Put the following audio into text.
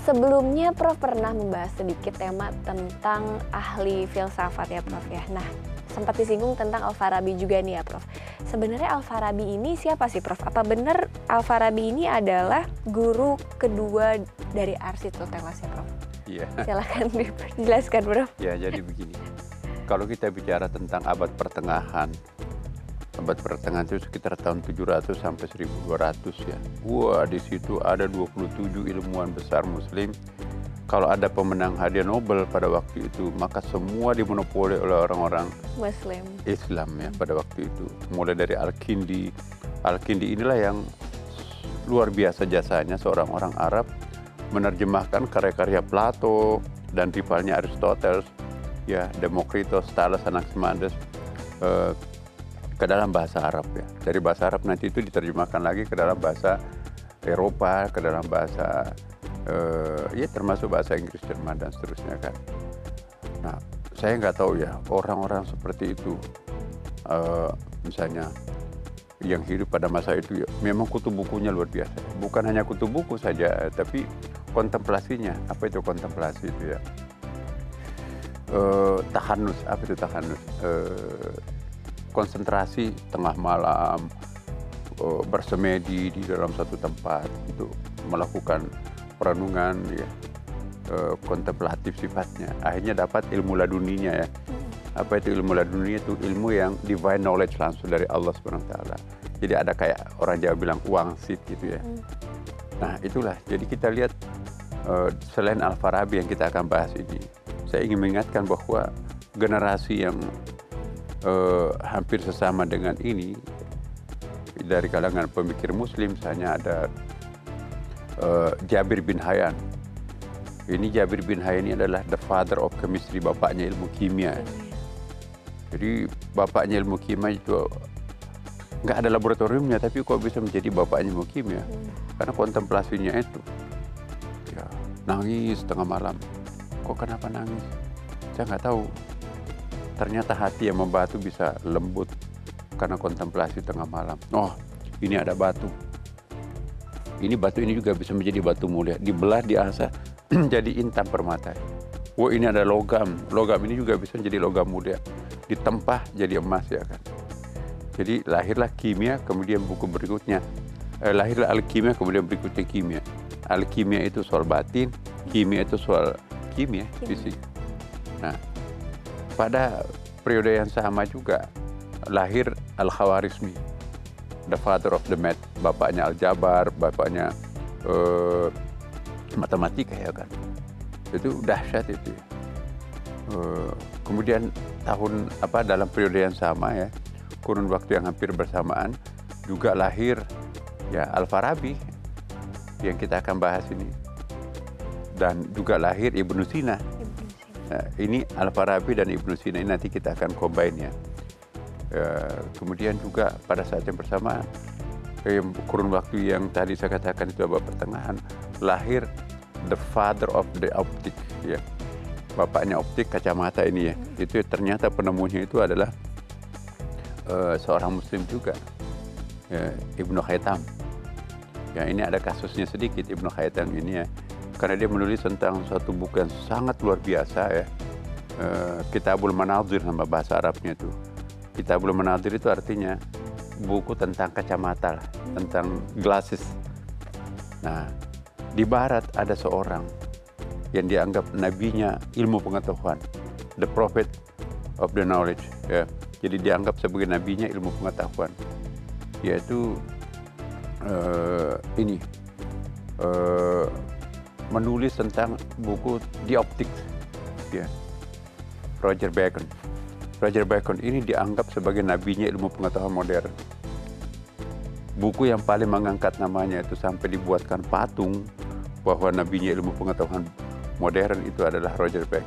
Sebelumnya Prof pernah membahas sedikit tema tentang ahli filsafat ya Prof ya. Nah, sempat disinggung tentang Al-Farabi juga nih ya Prof. Sebenarnya Al-Farabi ini siapa sih Prof? Apa benar Al-Farabi ini adalah guru kedua dari Arsitul Telas ya Prof? Iya. Silakan dijelaskan Prof. Ya, jadi begini. Kalau kita bicara tentang abad pertengahan itu sekitar tahun 700 sampai 1200 ya. Wah, di situ ada 27 ilmuwan besar muslim. Kalau ada pemenang hadiah Nobel pada waktu itu, maka semua dimonopoli oleh orang-orang Muslim Islam ya pada waktu itu. Mulai dari Al-Kindi. Al-Kindi inilah yang luar biasa jasanya, seorang orang Arab menerjemahkan karya-karya Plato dan rivalnya Aristoteles, ya, Demokritos, Thales, Anaximenes, ke dalam bahasa Arab ya. Dari bahasa Arab nanti itu diterjemahkan lagi ke dalam bahasa Eropa, ke dalam bahasa ya termasuk bahasa Inggris, Jerman dan seterusnya kan. Nah, saya nggak tahu ya orang-orang seperti itu misalnya yang hidup pada masa itu ya, memang kutu bukunya luar biasa. Bukan hanya kutu buku saja, tapi kontemplasinya. Apa itu kontemplasi itu ya? Tahanus, apa itu tahanus? Konsentrasi tengah malam, bersemedi di dalam satu tempat untuk melakukan perenungan ya, kontemplatif sifatnya. Akhirnya dapat ilmu laduninya ya. Apa itu ilmu laduni? Itu ilmu yang divine knowledge langsung dari Allah SWT. Jadi ada kayak orang Jawa bilang wangsit gitu ya. Nah itulah, jadi kita lihat selain Al-Farabi yang kita akan bahas ini, saya ingin mengingatkan bahwa generasi yang hampir sesama dengan ini dari kalangan pemikir muslim, misalnya ada Jabir bin Hayyan. Ini Jabir bin Hayyan ini adalah the father of chemistry, bapaknya ilmu kimia. Jadi bapaknya ilmu kimia itu nggak ada laboratoriumnya, tapi kok bisa menjadi bapaknya ilmu kimia? Karena kontemplasinya itu, ya, nangis tengah malam. Kok kenapa nangis? Saya nggak tahu. Ternyata hati yang membatu bisa lembut karena kontemplasi tengah malam. Oh, ini ada batu. Ini batu ini juga bisa menjadi batu mulia. Dibelah, diasah, jadi intan permata. Wah, ini ada logam. Logam ini juga bisa menjadi logam mulia. Ditempah jadi emas ya kan. Jadi lahirlah kimia, kemudian buku berikutnya. Lahirlah alkimia, kemudian berikutnya kimia. Alkimia itu soal batin, kimia itu soal kimia, fisik. Nah, pada periode yang sama juga lahir Al-Khawarizmi, the father of the math, bapaknya Al-Jabar, bapaknya matematika ya kan. Itu dahsyat itu. Kemudian dalam periode yang sama ya, kurun waktu yang hampir bersamaan juga lahir ya Al-Farabi yang kita akan bahas ini, dan juga lahir Ibnu Sina. Nah, ini Al-Farabi dan Ibnu Sina ini nanti kita akan combine ya. Kemudian juga pada saat yang bersamaan, kurun waktu yang tadi saya katakan itu abad pertengahan, lahir the father of the optic ya. Bapaknya optik, kacamata ini ya. Itu ternyata penemunya itu adalah seorang muslim juga, ya, Ibnu Khaitam. Ya, ini ada kasusnya sedikit Ibnu Khaitam ini ya. Karena dia menulis tentang suatu buku yang sangat luar biasa ya. Kitabul Manazir nama bahasa Arabnya itu. Kitabul Manazir itu artinya buku tentang kacamata, tentang glasses. Nah, di barat ada seorang yang dianggap nabinya ilmu pengetahuan, the prophet of the knowledge ya. Jadi dianggap sebagai nabinya ilmu pengetahuan, yaitu menulis tentang buku The Optics ya. Roger Bacon. Roger Bacon ini dianggap sebagai nabinya ilmu pengetahuan modern. Buku yang paling mengangkat namanya itu sampai dibuatkan patung bahwa nabinya ilmu pengetahuan modern itu adalah Roger Bacon.